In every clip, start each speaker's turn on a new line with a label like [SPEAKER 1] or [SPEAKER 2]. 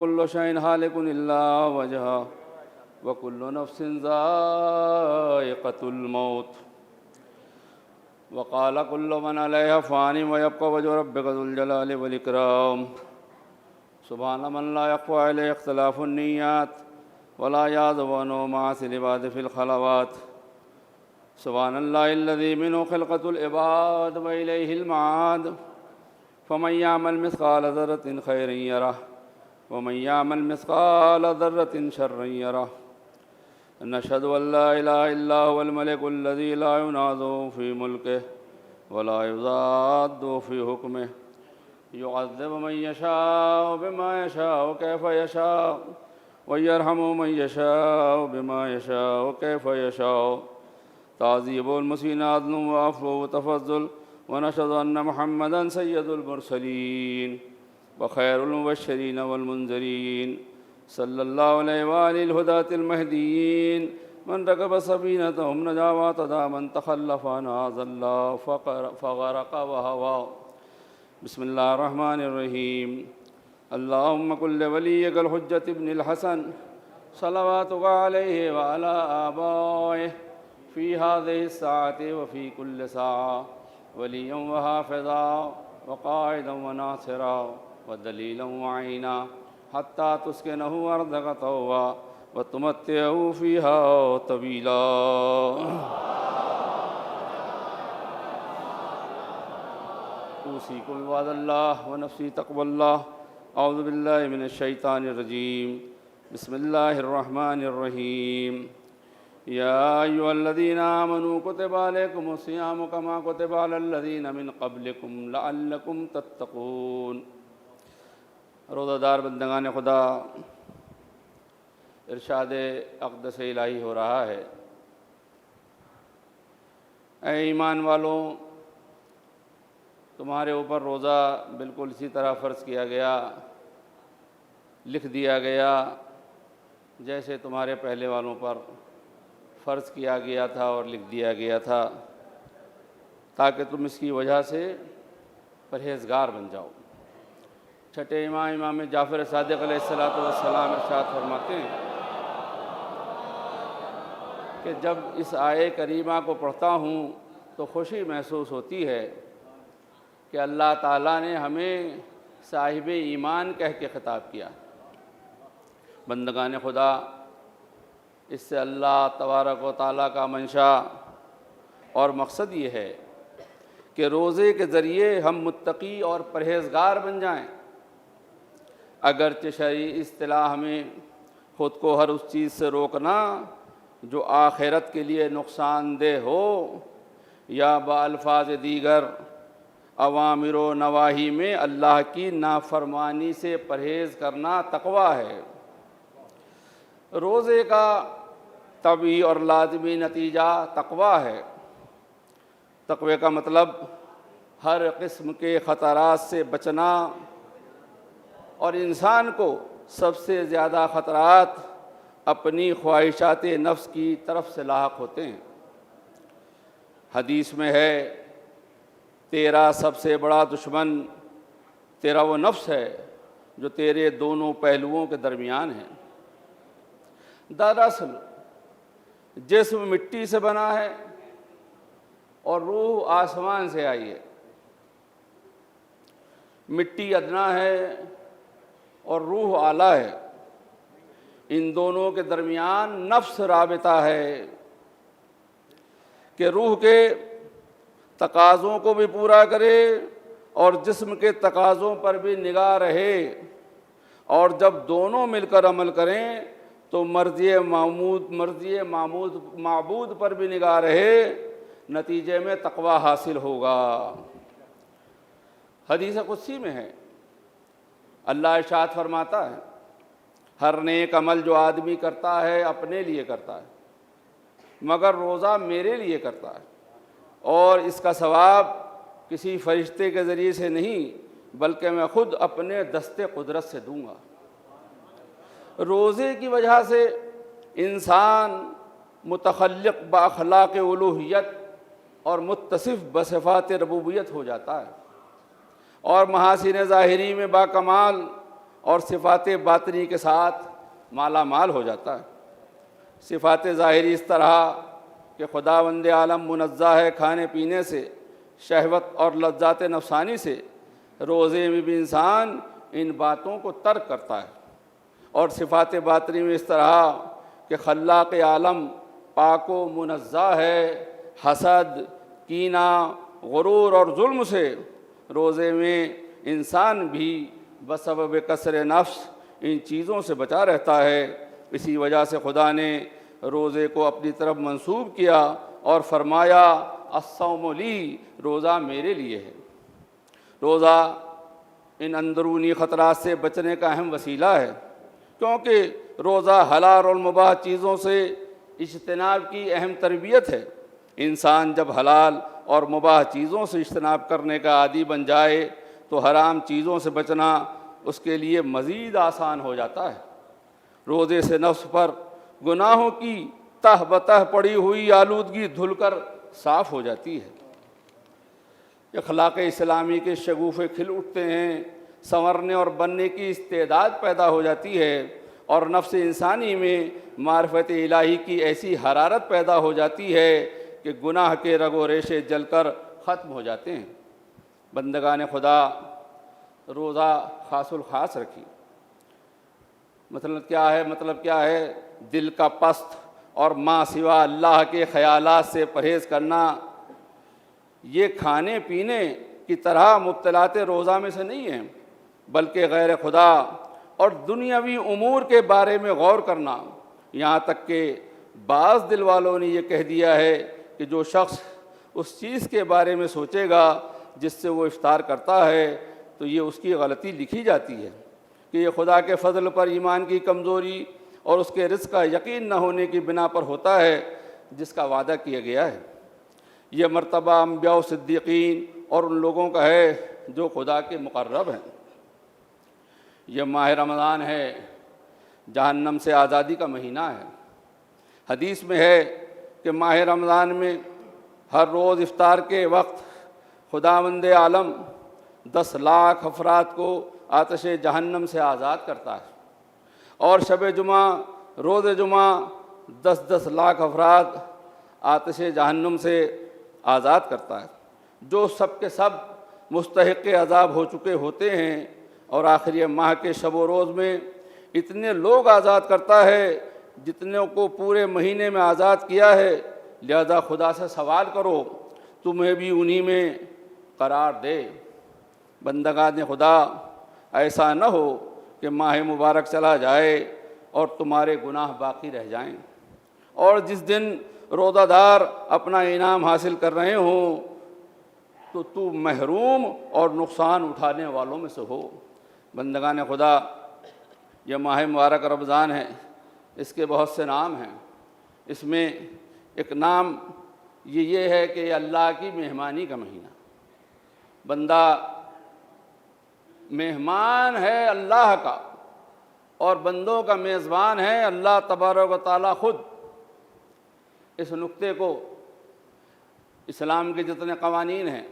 [SPEAKER 1] كل شيء هالك إلا وجهه وكل نفس ذائقة الموت وقال كل من عليها فان ويبقى وجه ربك ذو الجلال والإكرام سبحان من لا يخفى عليه اختلاف النيات ولا يعزب عنه معاصي العباد في الخلوات سبحان الله الذي منه خلقة العباد وإليه المعاد فمن يعمل مثقال ذرة خيرا يره ومن يعمل مثقال ذرة شرا يره نشهد أن لا إله إلا هو الملك الذي لا ينازع في ملكه ولا يضاد في حكمه يعذب من يشاء بما يشاء كيف يشاء ويرحم من يشاء بما يشاء كيف يشاء تعذيب المسيء عدل وعفو وتفضل ونشهد أن محمدا سيد المرسلين وخير المبشرين والمنذرين صلى الله عليه وآله الهداة المهديين من ركب سفينتهم نجا واعتدى من تخلف عنها ضل فغرق وهوى بسم الله الرحمن الرحيم اللهم كن لوليك الحجة ابن الحسن صلواتك عليه وعلى آبائه في هذه الساعة وفي كل ساعة وليا وحافظا وقائدا وناصرا ودليلا وعينا حتى تسكنه أرضك طوعا وتمتعه فيها طويلا أوصيكم عباد الله ونفسي تقوى الله أعوذ بالله من الشيطان الرجيم بسم الله الرحمن الرحيم يا أيها الذين آمنوا كتب عليكم الصيام كما كتب على الذين من قبلكم لعلكم تتقون روزہ دار بندگان خدا، ارشاد اقدس الہی ہو رہا ہے، اے ایمان والوں، تمہارے اوپر روزہ بالکل اسی طرح فرض کیا گیا، لکھ دیا گیا جیسے تمہارے پہلے والوں پر فرض کیا گیا تھا اور لکھ دیا گیا تھا، تاکہ تم اس کی وجہ سے پرہیزگار بن جاؤ۔ چھٹے امام جعفر صادق علیہ السلام ارشاد فرماتے ہیں کہ جب اس آیے کریمہ کو پڑھتا ہوں تو خوشی محسوس ہوتی ہے کہ اللہ تعالیٰ نے ہمیں صاحب ایمان کہہ کے خطاب کیا۔ بندگان خدا، اس سے اللہ تبارک و تعالیٰ کا منشا اور مقصد یہ ہے کہ روزے کے ذریعے ہم متقی اور پرہیزگار بن جائیں۔ اگرچہ شرعی اصطلاح میں خود کو ہر اس چیز سے روکنا جو آخرت کے لیے نقصان دہ ہو، یا بالفاظ دیگر اوامر و نواہی میں اللہ کی نافرمانی سے پرہیز کرنا تقوی ہے۔ روزے کا طبعی اور لازمی نتیجہ تقوی ہے۔ تقوی کا مطلب ہر قسم کے خطرات سے بچنا، اور انسان کو سب سے زیادہ خطرات اپنی خواہشات نفس کی طرف سے لاحق ہوتے ہیں۔ حدیث میں ہے، تیرا سب سے بڑا دشمن تیرا وہ نفس ہے جو تیرے دونوں پہلوؤں کے درمیان ہے۔ دراصل جسم مٹی سے بنا ہے اور روح آسمان سے آئی ہے۔ مٹی ادنا ہے اور روح اعلیٰ ہے، ان دونوں کے درمیان نفس رابطہ ہے کہ روح کے تقاضوں کو بھی پورا کرے اور جسم کے تقاضوں پر بھی نگاہ رہے، اور جب دونوں مل کر عمل کریں تو مرضی معبود پر بھی نگاہ رہے، نتیجے میں تقوی حاصل ہوگا۔ حدیث قدسی میں ہے، اللہ ارشاد فرماتا ہے، ہر نیک عمل جو آدمی کرتا ہے اپنے لیے کرتا ہے، مگر روزہ میرے لیے کرتا ہے، اور اس کا ثواب کسی فرشتے کے ذریعے سے نہیں بلکہ میں خود اپنے دست قدرت سے دوں گا۔ روزے کی وجہ سے انسان متخلق باخلاق الوہیت اور متصف بصفات ربوبیت ہو جاتا ہے، اور محاسن ظاہری میں باکمال اور صفات باطنی کے ساتھ مالا مال ہو جاتا ہے۔ صفات ظاہری اس طرح کہ خداوند عالم منزہ ہے کھانے پینے سے، شہوت اور لذات نفسانی سے، روزے میں بھی انسان ان باتوں کو ترک کرتا ہے۔ اور صفات باطنی میں اس طرح کہ خلاق عالم پاک و منزہ ہے حسد، کینہ، غرور اور ظلم سے، روزے میں انسان بھی بسبب کثر نفس ان چیزوں سے بچا رہتا ہے۔ اسی وجہ سے خدا نے روزے کو اپنی طرف منسوب کیا اور فرمایا الصوم لی، روزہ میرے لیے ہے۔ روزہ ان اندرونی خطرات سے بچنے کا اہم وسیلہ ہے، کیونکہ روزہ حلال اور مباح چیزوں سے اجتناب کی اہم تربیت ہے۔ انسان جب حلال اور مباح چیزوں سے اجتناب کرنے کا عادی بن جائے تو حرام چیزوں سے بچنا اس کے لیے مزید آسان ہو جاتا ہے۔ روزے سے نفس پر گناہوں کی تہ بتہ پڑی ہوئی آلودگی دھل کر صاف ہو جاتی ہے۔ اخلاق اسلامی کے شگوفے کھل اٹھتے ہیں، سنورنے اور بننے کی استعداد پیدا ہو جاتی ہے، اور نفس انسانی میں معرفت الہی کی ایسی حرارت پیدا ہو جاتی ہے کہ گناہ کے رگ و ریشے جل کر ختم ہو جاتے ہیں۔ بندگان خدا روزہ خاص الخاص رکھی۔ مطلب کیا ہے؟ دل کا پست اور ما سوا اللہ کے خیالات سے پرہیز کرنا۔ یہ کھانے پینے کی طرح مبتلات روزہ میں سے نہیں ہیں، بلکہ غیر خدا اور دنیاوی امور کے بارے میں غور کرنا۔ یہاں تک کہ بعض دل والوں نے یہ کہہ دیا ہے کہ جو شخص اس چیز کے بارے میں سوچے گا جس سے وہ افطار کرتا ہے تو یہ اس کی غلطی لکھی جاتی ہے کہ یہ خدا کے فضل پر ایمان کی کمزوری اور اس کے رزق کا یقین نہ ہونے کی بنا پر ہوتا ہے جس کا وعدہ کیا گیا ہے۔ یہ مرتبہ انبیاء و صدیقین اور ان لوگوں کا ہے جو خدا کے مقرب ہیں۔ یہ ماہ رمضان ہے، جہنم سے آزادی کا مہینہ ہے۔ حدیث میں ہے کہ ماہ رمضان میں ہر روز افطار کے وقت خداوند عالم 10 لاکھ افراد کو آتش جہنم سے آزاد کرتا ہے، اور شب جمعہ روز جمعہ 10 لاکھ افراد آتش جہنم سے آزاد کرتا ہے، جو سب کے سب مستحق عذاب ہو چکے ہوتے ہیں، اور آخری ماہ کے شب و روز میں اتنے لوگ آزاد کرتا ہے جتنے کو پورے مہینے میں آزاد کیا ہے۔ لہذا خدا سے سوال کرو تمہیں بھی انہی میں قرار دے۔ بندگان خدا، ایسا نہ ہو کہ ماہ مبارک چلا جائے اور تمہارے گناہ باقی رہ جائیں، اور جس دن روزہ دار اپنا انعام حاصل کر رہے ہوں تو محروم اور نقصان اٹھانے والوں میں سے ہو۔ بندگان خدا، یہ ماہ مبارک رمضان ہے، اس کے بہت سے نام ہیں۔ اس میں ایک نام یہ ہے کہ یہ اللہ کی مہمانی کا مہینہ۔ بندہ مہمان ہے اللہ کا، اور بندوں کا میزبان ہے اللہ تبارک و تعالیٰ خود۔ اس نقطے کو اسلام کے جتنے قوانین ہیں،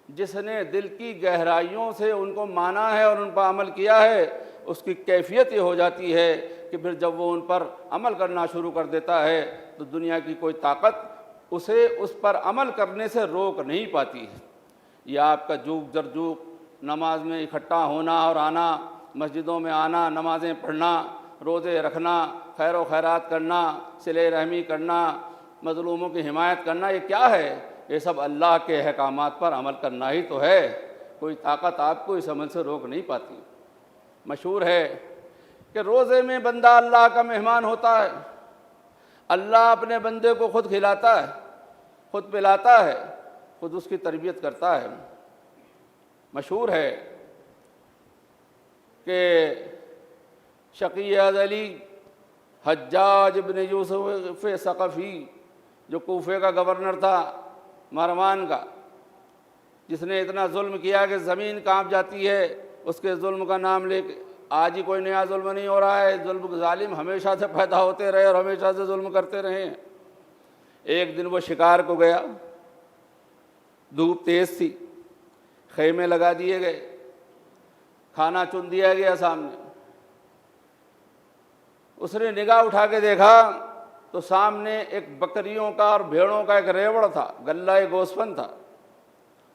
[SPEAKER 1] جس نے دل کی گہرائیوں سے ان کو مانا ہے اور ان پر عمل کیا ہے، اس کی کیفیت یہ ہو جاتی ہے کہ پھر جب وہ ان پر عمل کرنا شروع کر دیتا ہے تو دنیا کی کوئی طاقت اسے اس پر عمل کرنے سے روک نہیں پاتی ہے۔ یہ آپ کا جوک جرجوک، نماز میں اکٹھا ہونا اور آنا، مسجدوں میں آنا، نمازیں پڑھنا، روزے رکھنا، خیر و خیرات کرنا، صلہ رحمی کرنا، مظلوموں کی حمایت کرنا، یہ کیا ہے؟ یہ سب اللہ کے احکامات پر عمل کرنا ہی تو ہے۔ کوئی طاقت آپ کو اس عمل سے روک نہیں پاتی۔ مشہور ہے کہ روزے میں بندہ اللہ کا مہمان ہوتا ہے، اللہ اپنے بندے کو خود کھلاتا ہے، خود پلاتا ہے، خود اس کی تربیت کرتا ہے۔ مشہور ہے کہ شقی ازلی حجاج ابن یوسف ثقفی، جو کوفے کا گورنر تھا مروان کا، جس نے اتنا ظلم کیا کہ زمین کانپ جاتی ہے، اس کے ظلم کا نام لے کے آج ہی کوئی نیا ظلم نہیں ہو رہا ہے، ظلم ظالم ہمیشہ سے پیدا ہوتے رہے اور ہمیشہ سے ظلم کرتے رہے ہیں۔ ایک دن وہ شکار کو گیا، دھوپ تیز تھی، خیمے لگا دیے گئے، کھانا چن دیا گیا سامنے، اس نے نگاہ اٹھا کے دیکھا تو سامنے ایک بکریوں کا اور بھیڑوں کا ایک ریوڑ تھا، غلہ گوسفند تھا۔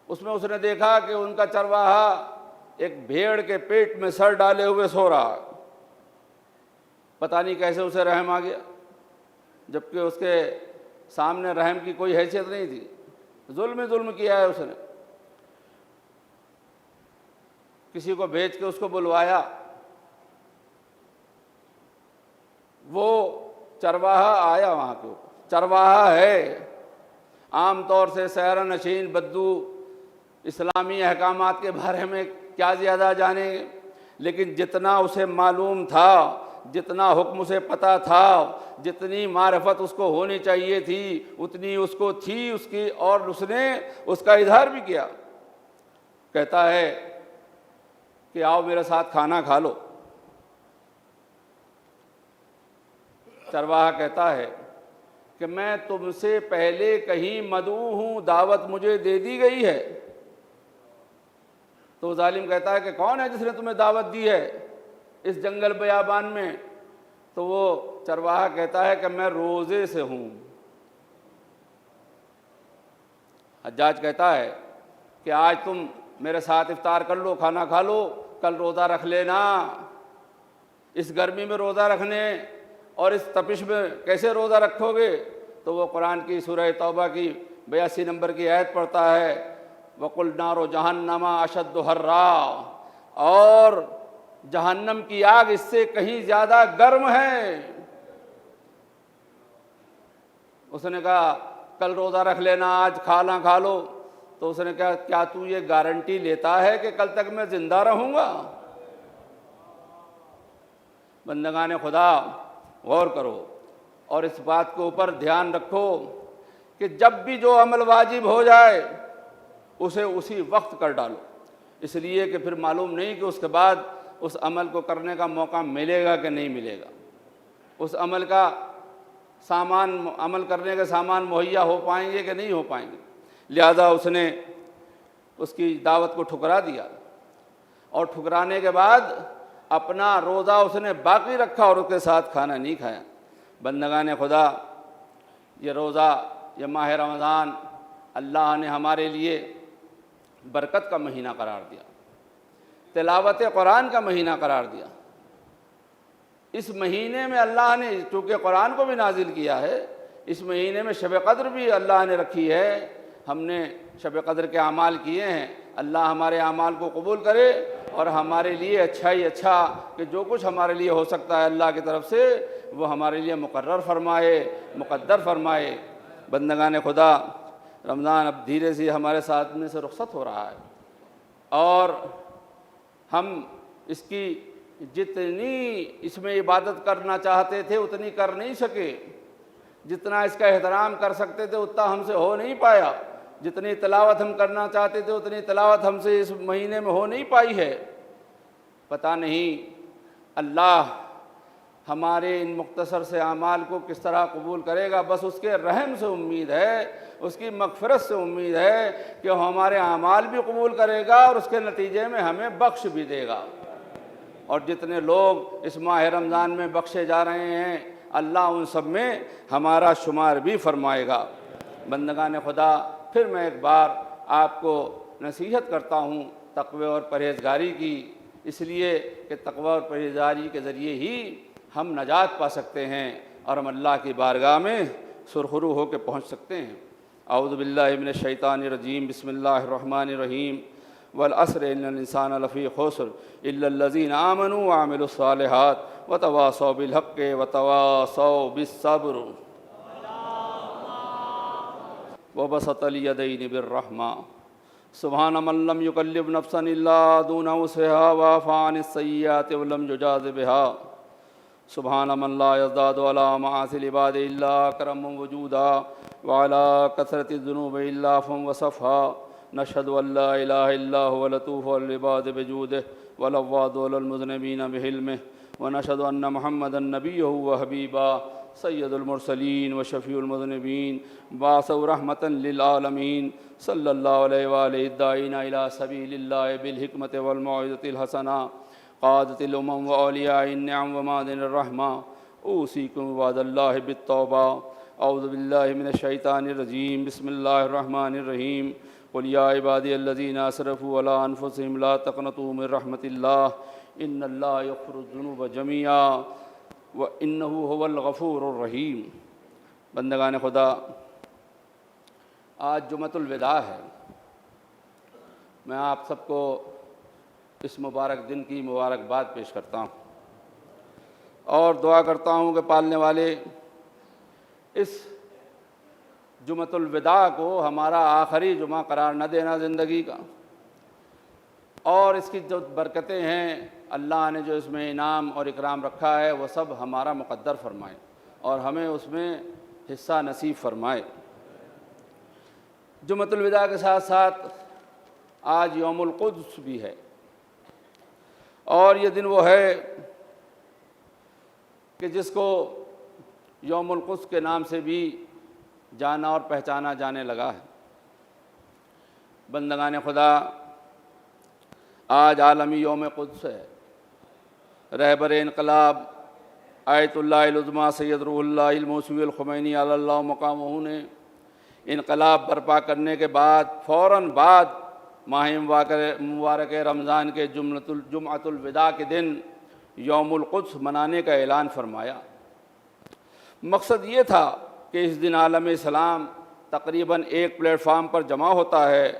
[SPEAKER 1] اس میں اس نے دیکھا کہ ان کا چرواہا ایک بھیڑ کے پیٹ میں سر ڈالے ہوئے سو رہا۔ پتہ نہیں کیسے اسے رحم آ گیا، جبکہ اس کے سامنے رحم کی کوئی حیثیت نہیں تھی، ظلم ہی ظلم کیا ہے اس نے۔ کسی کو بھیج کے اس کو بلوایا، وہ چرواہا آیا وہاں کو، چرواہا ہے، عام طور سے سیارہ نشین بدو اسلامی احکامات کے بارے میں کیا زیادہ جانیں گے، لیکن جتنا اسے معلوم تھا، جتنا حکم اسے پتہ تھا، جتنی معرفت اس کو ہونی چاہیے تھی اتنی اس کو تھی اس کی، اور اس نے اس کا اظہار بھی کیا۔ کہتا ہے کہ آؤ میرے ساتھ کھانا کھا لو۔ چرواہا کہتا ہے کہ میں تم سے پہلے کہیں مدعو ہوں، دعوت مجھے دے دی گئی ہے۔ تو ظالم کہتا ہے کہ کون ہے جس نے تمہیں دعوت دی ہے اس جنگل بیابان میں؟ تو وہ چرواہا کہتا ہے کہ میں روزے سے ہوں۔ حجاج کہتا ہے کہ آج تم میرے ساتھ افطار کر لو، کھانا کھا لو، کل روزہ رکھ لینا۔ اس گرمی میں روزہ رکھنے اور اس تپش میں کیسے روزہ رکھو گے؟ تو وہ قرآن کی سورہ توبہ کی 82 نمبر کی آیت پڑھتا ہے، وَقُلْ نَارُ جَهَنَّمَ أَشَدُّ حَرًّا، اور جہنم کی آگ اس سے کہیں زیادہ گرم ہے۔ اس نے کہا کل روزہ رکھ لینا، آج کھانا کھا لو۔ تو اس نے کہا کیا تو یہ گارنٹی لیتا ہے کہ کل تک میں زندہ رہوں گا؟ بندگان خدا غور کرو اور اس بات کے اوپر دھیان رکھو کہ جب بھی جو عمل واجب ہو جائے اسے اسی وقت کر ڈالو، اس لیے کہ پھر معلوم نہیں کہ اس کے بعد اس عمل کو کرنے کا موقع ملے گا کہ نہیں ملے گا، اس عمل کا سامان، عمل کرنے کے سامان مہیا ہو پائیں گے کہ نہیں ہو پائیں گے۔ لہذا اس نے اس کی دعوت کو ٹھکرا دیا، اور ٹھکرانے کے بعد اپنا روزہ اس نے باقی رکھا اور اس کے ساتھ کھانا نہیں کھایا۔ بندگان خدا، یہ روزہ، یہ ماہ رمضان اللہ نے ہمارے لیے برکت کا مہینہ قرار دیا، تلاوت قرآن کا مہینہ قرار دیا۔ اس مہینے میں اللہ نے چونکہ قرآن کو بھی نازل کیا ہے، اس مہینے میں شب قدر بھی اللہ نے رکھی ہے۔ ہم نے شب قدر کے اعمال کیے ہیں، اللہ ہمارے اعمال کو قبول کرے اور ہمارے لیے اچھا ہی اچھا کہ جو کچھ ہمارے لیے ہو سکتا ہے اللہ کی طرف سے وہ ہمارے لیے مقرر فرمائے، مقدر فرمائے۔ بندگان خدا، رمضان اب دھیرے سے ہمارے ساتھ میں سے رخصت ہو رہا ہے، اور ہم اس کی جتنی اس میں عبادت کرنا چاہتے تھے اتنی کر نہیں سکے، جتنا اس کا احترام کر سکتے تھے اتنا ہم سے ہو نہیں پایا، جتنی تلاوت ہم کرنا چاہتے تھے اتنی تلاوت ہم سے اس مہینے میں ہو نہیں پائی ہے۔ پتہ نہیں اللہ ہمارے ان مختصر سے اعمال کو کس طرح قبول کرے گا، بس اس کے رحم سے امید ہے، اس کی مغفرت سے امید ہے کہ وہ ہمارے اعمال بھی قبول کرے گا اور اس کے نتیجے میں ہمیں بخش بھی دے گا۔ اور جتنے لوگ اس ماہ رمضان میں بخشے جا رہے ہیں اللہ ان سب میں ہمارا شمار بھی فرمائے گا۔ بندگان خدا، پھر میں ایک بار آپ کو نصیحت کرتا ہوں تقوی اور پرہیزگاری کی، اس لیے کہ تقوی اور پرہیزگاری کے ذریعے ہی ہم نجات پا سکتے ہیں اور ہم اللہ کی بارگاہ میں سرخرو ہو کے پہنچ سکتے ہیں۔ اعوذ باللہ من الشیطان الرجیم، بسم اللہ الرحمن الرحیم، والعصر ان الانسان لفی خسر الا الذین آمنوا وعملوا الصالحات وتواصوا بالحق وتواصوا بالصبر وبسط الیدین بالرحمہ سبحان من لم یکلف نفسا الا دون وسعها وعفى عن السیئات ولم یجاز بها سبحان من لا يزداد على معاصي العباد الا کرما وجودا وعلى كثرة الذنوب الا عفوا وصفحا نشهد ان لا اله الا هو لطوف العباد بجوده ولواد المذنبين بحلمه ونشهد ان محمدا نبيه وحبيبا سید المرسلین وشفیع المذنبین بعثه رحمة للعالمین صلی اللہ علیہ وآلہ الداعین الی سبیل اللہ بالحکمۃ والموعظۃ الحسنہ قادۃ الامم واولیاء النعم ومعدن الرحمہ اوصیکم عباد اللہ بالتوبہ اعوذ باللہ من الشیطان الرجیم بسم اللہ الرحمن الرحیم قل یا عبادی الذین اسرفوا علی انفسہم لا تقنطوا من رحمۃ اللہ ان اللہ یغفر الذنوب جميعا وانہ هو الغفور الرحیم۔ بندگان خدا، آج جمعۃ الوداع ہے۔ میں آپ سب کو اس مبارک دن کی مبارکباد پیش کرتا ہوں اور دعا کرتا ہوں کہ پالنے والے اس جمعۃ الوداع کو ہمارا آخری جمعہ قرار نہ دینا زندگی کا، اور اس کی جو برکتیں ہیں اللہ نے جو اس میں انعام اور اکرام رکھا ہے وہ سب ہمارا مقدر فرمائے اور ہمیں اس میں حصہ نصیب فرمائے۔ جمعۃ الوداع کے ساتھ ساتھ آج یوم القدس بھی ہے، اور یہ دن وہ ہے کہ جس کو یوم القدس کے نام سے بھی جانا اور پہچانا جانے لگا ہے۔ بندگان خدا، آج عالمی یوم قدس ہے۔ رہبر انقلاب آیت اللہ العظمیٰ سید روح اللہ الموسوی الخمینی علی اللہ مقامہ نے انقلاب برپا کرنے کے بعد فوراً بعد ماہ مبارک رمضان کے جمعۃ الوداع کے دن یوم القدس منانے کا اعلان فرمایا۔ مقصد یہ تھا کہ اس دن عالم اسلام تقریباً ایک پلیٹ فارم پر جمع ہوتا ہے،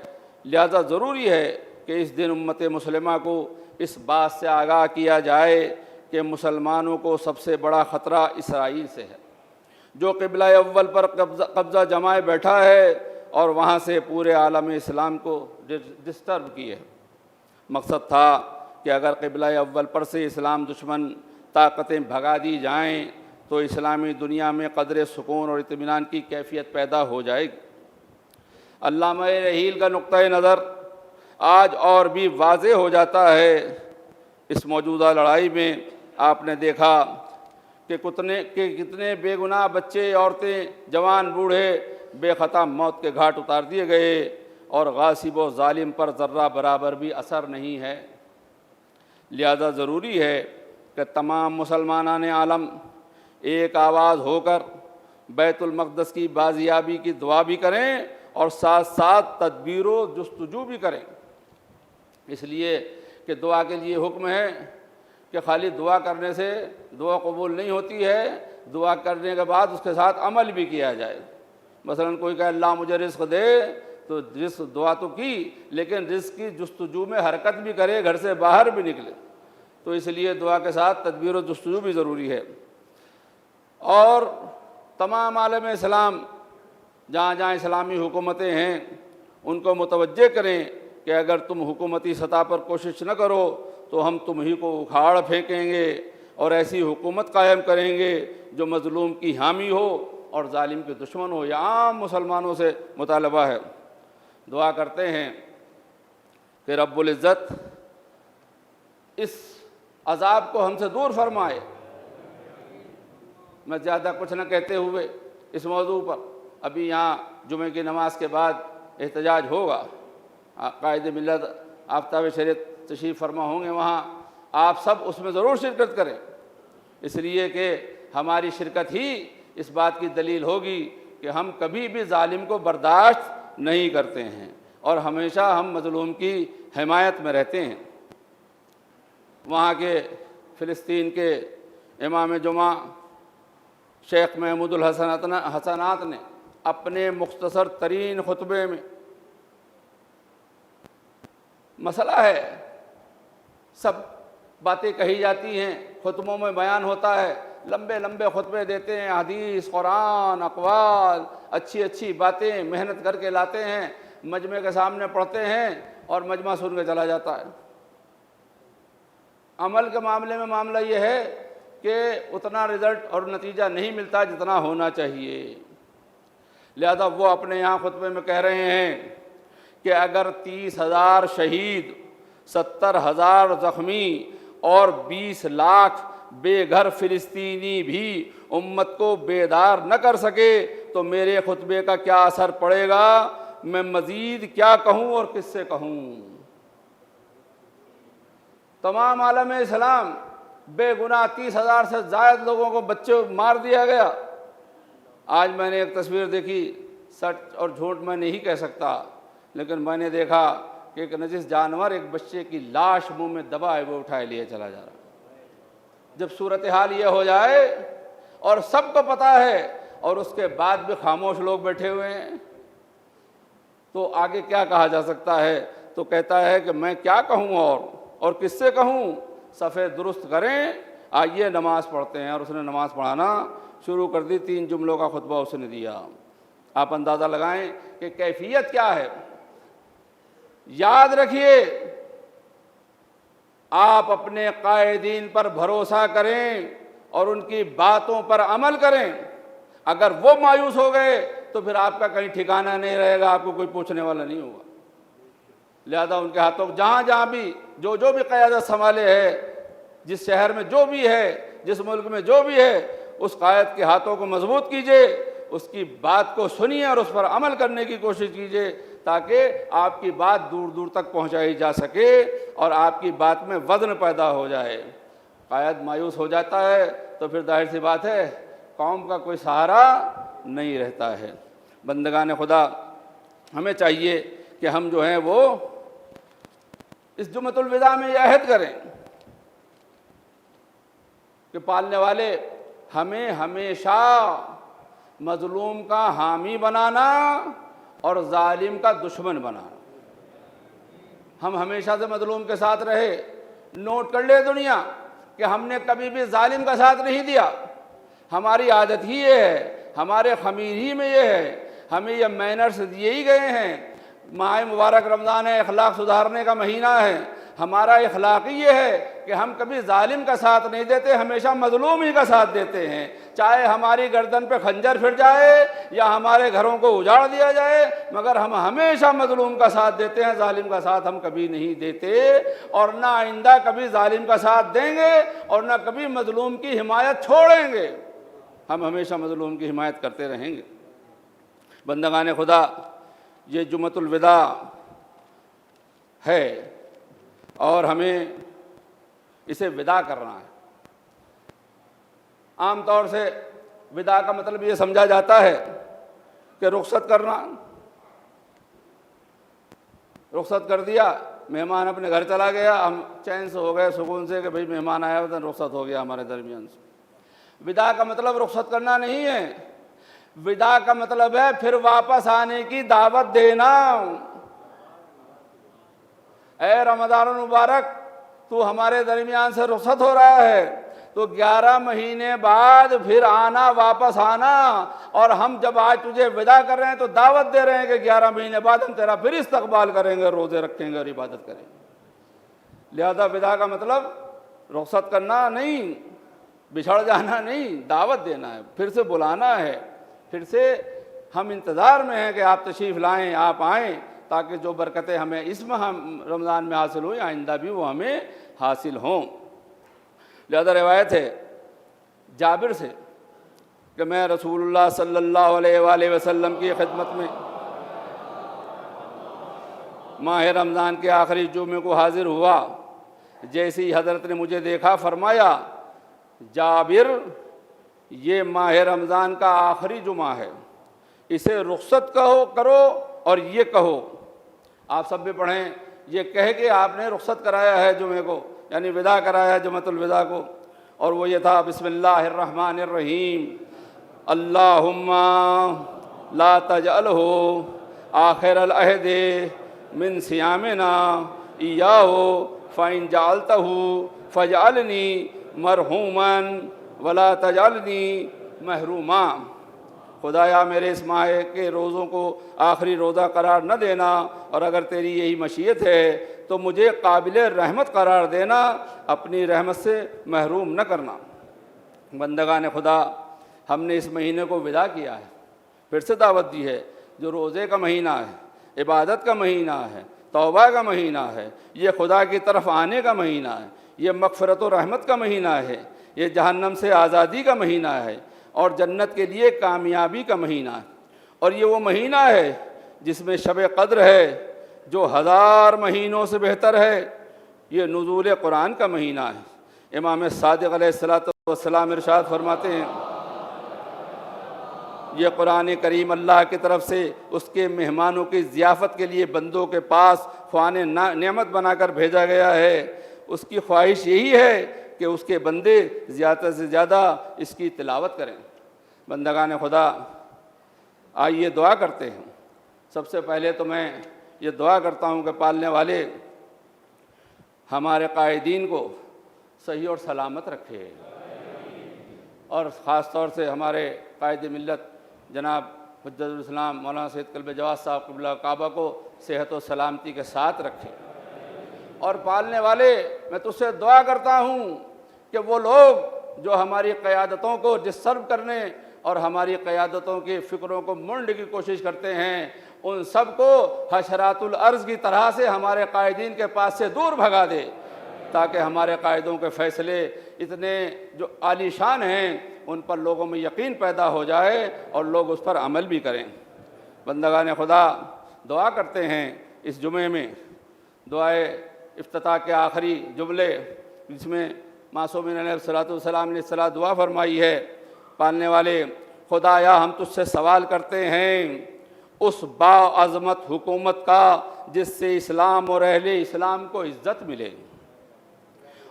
[SPEAKER 1] لہذا ضروری ہے کہ اس دن امت مسلمہ کو اس بات سے آگاہ کیا جائے کہ مسلمانوں کو سب سے بڑا خطرہ اسرائیل سے ہے، جو قبلہ اول پر قبضہ جمائے بیٹھا ہے اور وہاں سے پورے عالم اسلام کو ڈسٹرب کیے۔ مقصد تھا کہ اگر قبلہ اول پر سے اسلام دشمن طاقتیں بھگا دی جائیں تو اسلامی دنیا میں قدر سکون اور اطمینان کی کیفیت پیدا ہو جائے گی۔ علامہ رحیل کا نقطۂ نظر آج اور بھی واضح ہو جاتا ہے۔ اس موجودہ لڑائی میں آپ نے دیکھا کہ کتنے بے گناہ بچے، عورتیں، جوان، بوڑھے بے خطا موت کے گھاٹ اتار دیے گئے، اور غاصب و ظالم پر ذرہ برابر بھی اثر نہیں ہے۔ لہذا ضروری ہے کہ تمام مسلمانان عالم ایک آواز ہو کر بیت المقدس کی بازیابی کی دعا بھی کریں اور ساتھ ساتھ تدبیر و جستجو بھی کریں، اس لیے کہ دعا کے لیے حکم ہے کہ خالی دعا کرنے سے دعا قبول نہیں ہوتی ہے، دعا کرنے کے بعد اس کے ساتھ عمل بھی کیا جائے۔ مثلا کوئی کہے اللہ مجھے رزق دے، تو رزق دعا تو کی، لیکن رزق کی جستجو میں حرکت بھی کرے، گھر سے باہر بھی نکلے، تو اس لیے دعا کے ساتھ تدبیر و جستجو بھی ضروری ہے۔ اور تمام عالم اسلام جہاں جہاں اسلامی حکومتیں ہیں ان کو متوجہ کریں کہ اگر تم حکومتی سطح پر کوشش نہ کرو تو ہم تم ہی کو اکھاڑ پھینکیں گے اور ایسی حکومت قائم کریں گے جو مظلوم کی حامی ہو اور ظالم کے دشمن ہو۔ یہ عام مسلمانوں سے مطالبہ ہے۔ دعا کرتے ہیں کہ رب العزت اس عذاب کو ہم سے دور فرمائے۔ میں زیادہ کچھ نہ کہتے ہوئے اس موضوع پر، ابھی یہاں جمعہ کی نماز کے بعد احتجاج ہوگا، قائد ملت آفتاب شریعت تشریف فرما ہوں گے، وہاں آپ سب اس میں ضرور شرکت کریں، اس لیے کہ ہماری شرکت ہی اس بات کی دلیل ہوگی کہ ہم کبھی بھی ظالم کو برداشت نہیں کرتے ہیں اور ہمیشہ ہم مظلوم کی حمایت میں رہتے ہیں۔ وہاں کے فلسطین کے امام جمعہ شیخ محمود الحسنات نے اپنے مختصر ترین خطبے میں، مسئلہ ہے، سب باتیں کہی جاتی ہیں، خطبوں میں بیان ہوتا ہے، لمبے لمبے خطبے دیتے ہیں، حدیث، قرآن، اقوال، اچھی اچھی باتیں محنت کر کے لاتے ہیں، مجمع کے سامنے پڑھتے ہیں اور مجمع سن کے چلا جاتا ہے۔ عمل کے معاملے میں معاملہ یہ ہے کہ اتنا رزلٹ اور نتیجہ نہیں ملتا جتنا ہونا چاہیے۔ لہذا وہ اپنے یہاں خطبے میں کہہ رہے ہیں کہ اگر 30,000 شہید، 70,000 زخمی اور 20 لاکھ بے گھر فلسطینی بھی امت کو بیدار نہ کر سکے تو میرے خطبے کا کیا اثر پڑے گا؟ میں مزید کیا کہوں اور کس سے کہوں؟ تمام عالم اسلام بے گناہ 30,000 سے زائد لوگوں کو بچے مار دیا گیا۔ آج میں نے ایک تصویر دیکھی، سچ اور جھوٹ میں نہیں کہہ سکتا، لیکن میں نے دیکھا کہ ایک نجس جانور ایک بچے کی لاش منہ میں دبائے وہ اٹھائے لیے چلا جا رہا۔ جب صورتحال یہ ہو جائے اور سب کو پتہ ہے اور اس کے بعد بھی خاموش لوگ بیٹھے ہوئے ہیں، تو آگے کیا کہا جا سکتا ہے؟ تو کہتا ہے کہ میں کیا کہوں اور کس سے کہوں؟ صفیں درست کریں، آئیے نماز پڑھتے ہیں۔ اور اس نے نماز پڑھانا شروع کر دی، 3 جملوں کا خطبہ اس نے دیا۔ آپ اندازہ لگائیں کہ کیفیت کیا ہے۔ یاد رکھیے، آپ اپنے قائدین پر بھروسہ کریں اور ان کی باتوں پر عمل کریں۔ اگر وہ مایوس ہو گئے تو پھر آپ کا کہیں ٹھکانہ نہیں رہے گا، آپ کو کوئی پوچھنے والا نہیں ہوگا۔ لہذا ان کے ہاتھوں جہاں جہاں بھی جو بھی قیادت سنبھالے ہے، جس شہر میں جو بھی ہے، جس ملک میں جو بھی ہے، اس قائد کے ہاتھوں کو مضبوط کیجیے، اس کی بات کو سنیے اور اس پر عمل کرنے کی کوشش کیجیے، تاکہ آپ کی بات دور دور تک پہنچائی جا سکے اور آپ کی بات میں وزن پیدا ہو جائے۔ قائد مایوس ہو جاتا ہے تو پھر ظاہر سی بات ہے قوم کا کوئی سہارا نہیں رہتا ہے۔ بندگان خدا، ہمیں چاہیے کہ ہم جو ہیں وہ اس جمعۃ الوداع میں یہ عہد کریں کہ پالنے والے ہمیں ہمیشہ مظلوم کا حامی بنانا اور ظالم کا دشمن بنانا۔ ہم ہمیشہ سے مظلوم کے ساتھ رہے۔ نوٹ کر لے دنیا کہ ہم نے کبھی بھی ظالم کا ساتھ نہیں دیا۔ ہماری عادت ہی یہ ہے، ہمارے خمیر ہی میں یہ ہے، ہمیں یہ مینرز دیے ہی گئے ہیں۔ ماہ مبارک رمضان ہے، اخلاق سدھارنے کا مہینہ ہے۔ ہمارا اخلاق ہی یہ ہے کہ ہم کبھی ظالم کا ساتھ نہیں دیتے، ہمیشہ مظلوم ہی کا ساتھ دیتے ہیں، چاہے ہماری گردن پہ خنجر پھر جائے یا ہمارے گھروں کو اجاڑ دیا جائے، مگر ہم ہمیشہ مظلوم کا ساتھ دیتے ہیں، ظالم کا ساتھ ہم کبھی نہیں دیتے، اور نہ آئندہ کبھی ظالم کا ساتھ دیں گے اور نہ کبھی مظلوم کی حمایت چھوڑیں گے۔ ہم ہمیشہ مظلوم کی حمایت کرتے رہیں گے۔ بندگان خدا، یہ جمعۃ الوداع ہے اور ہمیں اسے وداع کرنا ہے۔ عام طور سے وداع کا مطلب یہ سمجھا جاتا ہے کہ رخصت کرنا، رخصت کر دیا، مہمان اپنے گھر چلا گیا، ہم چین سے ہو گئے، سکون سے کہ بھئی مہمان آیا ہوتا، رخصت ہو گیا ہمارے درمیان سے۔ وداع کا مطلب رخصت کرنا نہیں ہے، وداع کا مطلب ہے پھر واپس آنے کی دعوت دینا۔ اے رمضان المبارک، تو ہمارے درمیان سے رخصت ہو رہا ہے تو 11 مہینے بعد پھر آنا، واپس آنا، اور ہم جب آج تجھے وداع کر رہے ہیں تو دعوت دے رہے ہیں کہ 11 مہینے بعد ہم تیرا پھر استقبال کریں گے، روزے رکھیں گے اور عبادت کریں گے۔ لہذا وداع کا مطلب رخصت کرنا نہیں، بچھڑ جانا نہیں، دعوت دینا ہے، پھر سے بلانا ہے، پھر سے ہم انتظار میں ہیں کہ آپ تشریف لائیں، آپ آئیں، تاکہ جو برکتیں ہمیں اس رمضان میں حاصل ہوئیں آئندہ بھی وہ ہمیں حاصل ہوں۔ لہذا روایت ہے جابر سے کہ میں رسول اللہ صلی اللہ علیہ وآلہ وسلم کی خدمت میں ماہ رمضان کے آخری جمعے کو حاضر ہوا۔ جیسے ہی حضرت نے مجھے دیکھا فرمایا، جابر، یہ ماہ رمضان کا آخری جمعہ ہے، اسے رخصت کرو اور یہ کہو۔ آپ سب بھی پڑھیں، یہ کہہ کے آپ نے رخصت کرایا ہے جمعے کو، یعنی وداع کرایا ہے جمعۃ الوداع کو، اور وہ یہ تھا، بسم اللہ الرحمن الرحیم، اللہم لا تجعلہ آخر العہد من صیامنا ایاہ فإن جعلتہ فاجعلنی مرحوما ولا تجعلنی محروما۔ خدایا میرے اس ماہ کے روزوں کو آخری روزہ قرار نہ دینا، اور اگر تیری یہی مشیت ہے تو مجھے قابل رحمت قرار دینا، اپنی رحمت سے محروم نہ کرنا۔ بندگان خدا، ہم نے اس مہینے کو وداع کیا ہے، پھر سے دعوت دی ہے، جو روزے کا مہینہ ہے، عبادت کا مہینہ ہے، توبہ کا مہینہ ہے، یہ خدا کی طرف آنے کا مہینہ ہے، یہ مغفرت و رحمت کا مہینہ ہے، یہ جہنم سے آزادی کا مہینہ ہے، اور جنت کے لیے کامیابی کا مہینہ ہے، اور یہ وہ مہینہ ہے جس میں شب قدر ہے جو 1000 مہینوں سے بہتر ہے، یہ نزول قرآن کا مہینہ ہے، امام صادق علیہ الصلوۃ والسلام ارشاد فرماتے ہیں، یہ قرآن کریم اللہ کی طرف سے اس کے مہمانوں کی ضیافت کے لیے بندوں کے پاس خوان نعمت بنا کر بھیجا گیا ہے۔ اس کی خواہش یہی ہے کہ اس کے بندے زیادہ سے زیادہ اس کی تلاوت کریں۔ بندگان خدا، آئیے دعا کرتے ہیں۔ سب سے پہلے تو میں یہ دعا کرتا ہوں کہ پالنے والے ہمارے قائدین کو صحیح اور سلامت رکھے، اور خاص طور سے ہمارے قائد ملت جناب حجت الاسلام مولانا سید کلب جواز صاحب قبلہ کعبہ کو صحت و سلامتی کے ساتھ رکھے۔ اور پالنے والے، میں تجھ سے دعا کرتا ہوں کہ وہ لوگ جو ہماری قیادتوں کو ڈسٹرب کرنے اور ہماری قیادتوں کی فکروں کو مونڈنے کی کوشش کرتے ہیں، ان سب کو حشرات الارض کی طرح سے ہمارے قائدین کے پاس سے دور بھگا دے، تاکہ ہمارے قائدوں کے فیصلے اتنے جو عالی شان ہیں ان پر لوگوں میں یقین پیدا ہو جائے اور لوگ اس پر عمل بھی کریں۔ بندگان خدا، دعا کرتے ہیں اس جمعے میں، دعائے افتتاح کے آخری جملے جس میں معصومین علیہ الصلوۃ والسلام نے صلاح دعا فرمائی ہے، پالنے والے خدایا ہم تجھ سے سوال کرتے ہیں اس باعظمت حکومت کا جس سے اسلام اور اہل اسلام کو عزت ملے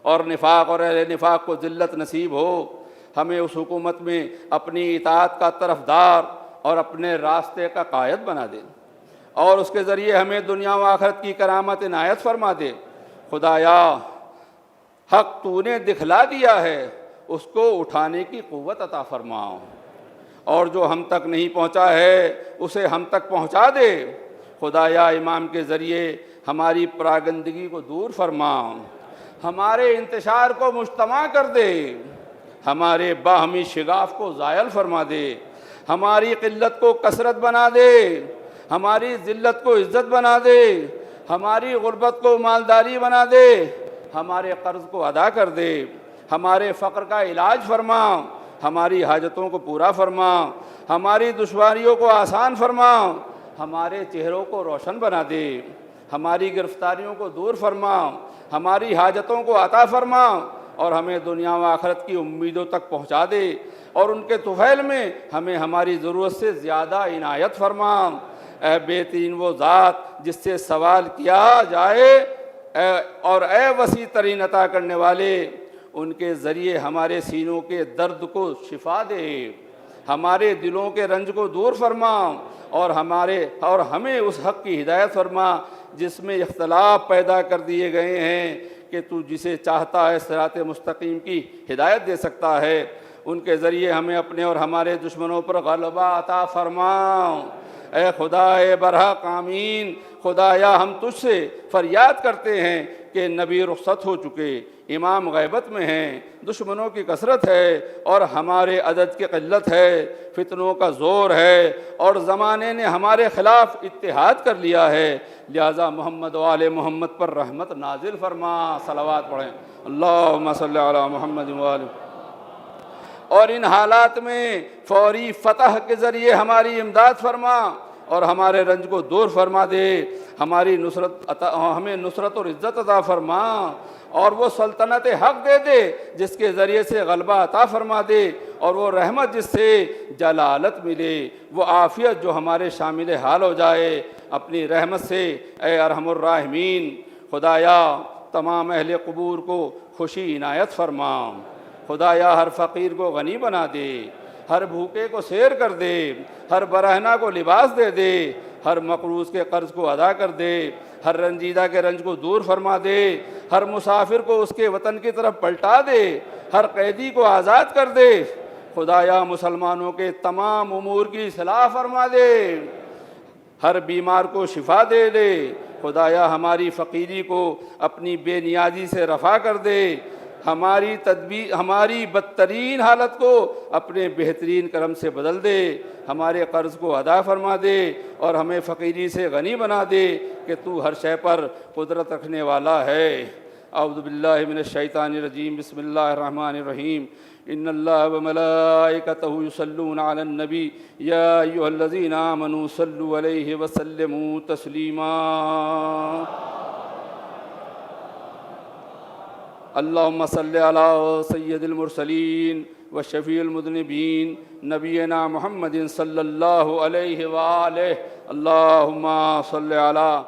[SPEAKER 1] اور نفاق اور اہل نفاق کو ذلت نصیب ہو، ہمیں اس حکومت میں اپنی اطاعت کا طرفدار اور اپنے راستے کا قائد بنا دے، اور اس کے ذریعے ہمیں دنیا و آخرت کی کرامت عنایت فرما دے۔ خدایا حق تو نے دکھلا دیا ہے، اس کو اٹھانے کی قوت عطا فرماؤ، اور جو ہم تک نہیں پہنچا ہے اسے ہم تک پہنچا دے۔ خدایا امام کے ذریعے ہماری پراگندگی کو دور فرما، ہمارے انتشار کو مجتمع کر دے، ہمارے باہمی شگاف کو زائل فرما دے، ہماری قلت کو کثرت بنا دے، ہماری ذلت کو عزت بنا دے، ہماری غربت کو مالداری بنا دے، ہمارے قرض کو ادا کر دے، ہمارے فقر کا علاج فرما، ہماری حاجتوں کو پورا فرما، ہماری دشواریوں کو آسان فرما، ہمارے چہروں کو روشن بنا دے، ہماری گرفتاریوں کو دور فرما، ہماری حاجتوں کو عطا فرما، اور ہمیں دنیا و آخرت کی امیدوں تک پہنچا دے، اور ان کے طفیل میں ہمیں ہماری ضرورت سے زیادہ عنایت فرما۔ اے بہترین وہ ذات جس سے سوال کیا جائے، اور اے وسیع ترین عطا کرنے والے، ان کے ذریعے ہمارے سینوں کے درد کو شفا دے، ہمارے دلوں کے رنج کو دور فرما، اور ہمیں اس حق کی ہدایت فرما جس میں اختلاف پیدا کر دیے گئے ہیں کہ تو جسے چاہتا ہے صراط مستقیم کی ہدایت دے سکتا ہے۔ ان کے ذریعے ہمیں اپنے اور ہمارے دشمنوں پر غلبہ عطا فرما۔ اے خدا اے برحق آمین۔ خدایا ہم تجھ سے فریاد کرتے ہیں کہ نبی رخصت ہو چکے، امام غیبت میں ہیں، دشمنوں کی کثرت ہے اور ہمارے عدد کی قلت ہے، فتنوں کا زور ہے اور زمانے نے ہمارے خلاف اتحاد کر لیا ہے، لہذا محمد و آل محمد پر رحمت نازل فرما۔ صلوات پڑھیں، اللہم صلی علی محمد و آل۔ اور ان حالات میں فوری فتح کے ذریعے ہماری امداد فرما اور ہمارے رنج کو دور فرما دے، ہمیں نصرت اور عزت عطا فرما، اور وہ سلطنت حق دے دے جس کے ذریعے سے غلبہ عطا فرما دے، اور وہ رحمت جس سے جلالت ملے، وہ عافیت جو ہمارے شامل حال ہو جائے اپنی رحمت سے۔ اے ارحم الراحمین، خدایا تمام اہل قبور کو خوشی عنایت فرما، خدایا ہر فقیر کو غنی بنا دے، ہر بھوکے کو سیر کر دے، ہر برہنہ کو لباس دے دے، ہر مقروض کے قرض کو ادا کر دے، ہر رنجیدہ کے رنج کو دور فرما دے، ہر مسافر کو اس کے وطن کی طرف پلٹا دے، ہر قیدی کو آزاد کر دے۔ خدایا مسلمانوں کے تمام امور کی اصلاح فرما دے، ہر بیمار کو شفا دے دے، خدایا ہماری فقیری کو اپنی بے نیازی سے رفع کر دے، ہماری بدترین حالت کو اپنے بہترین کرم سے بدل دے، ہمارے قرض کو ادا فرما دے اور ہمیں فقیری سے غنی بنا دے کہ تو ہر شے پر قدرت رکھنے والا ہے۔ اعوذ باللہ من الشیطان الرجیم، بسم اللہ الرحمن الرحیم۔ ان اللہ وملائکتہ یصلون علی النبی یا ایھا الذین آمنوا صلوا علیہ وسلموا تسلیما۔ اللهم صل على سيد المرسلين وشفيع المذنبين نبينا محمد صلى الله عليه وآله. اللهم صل على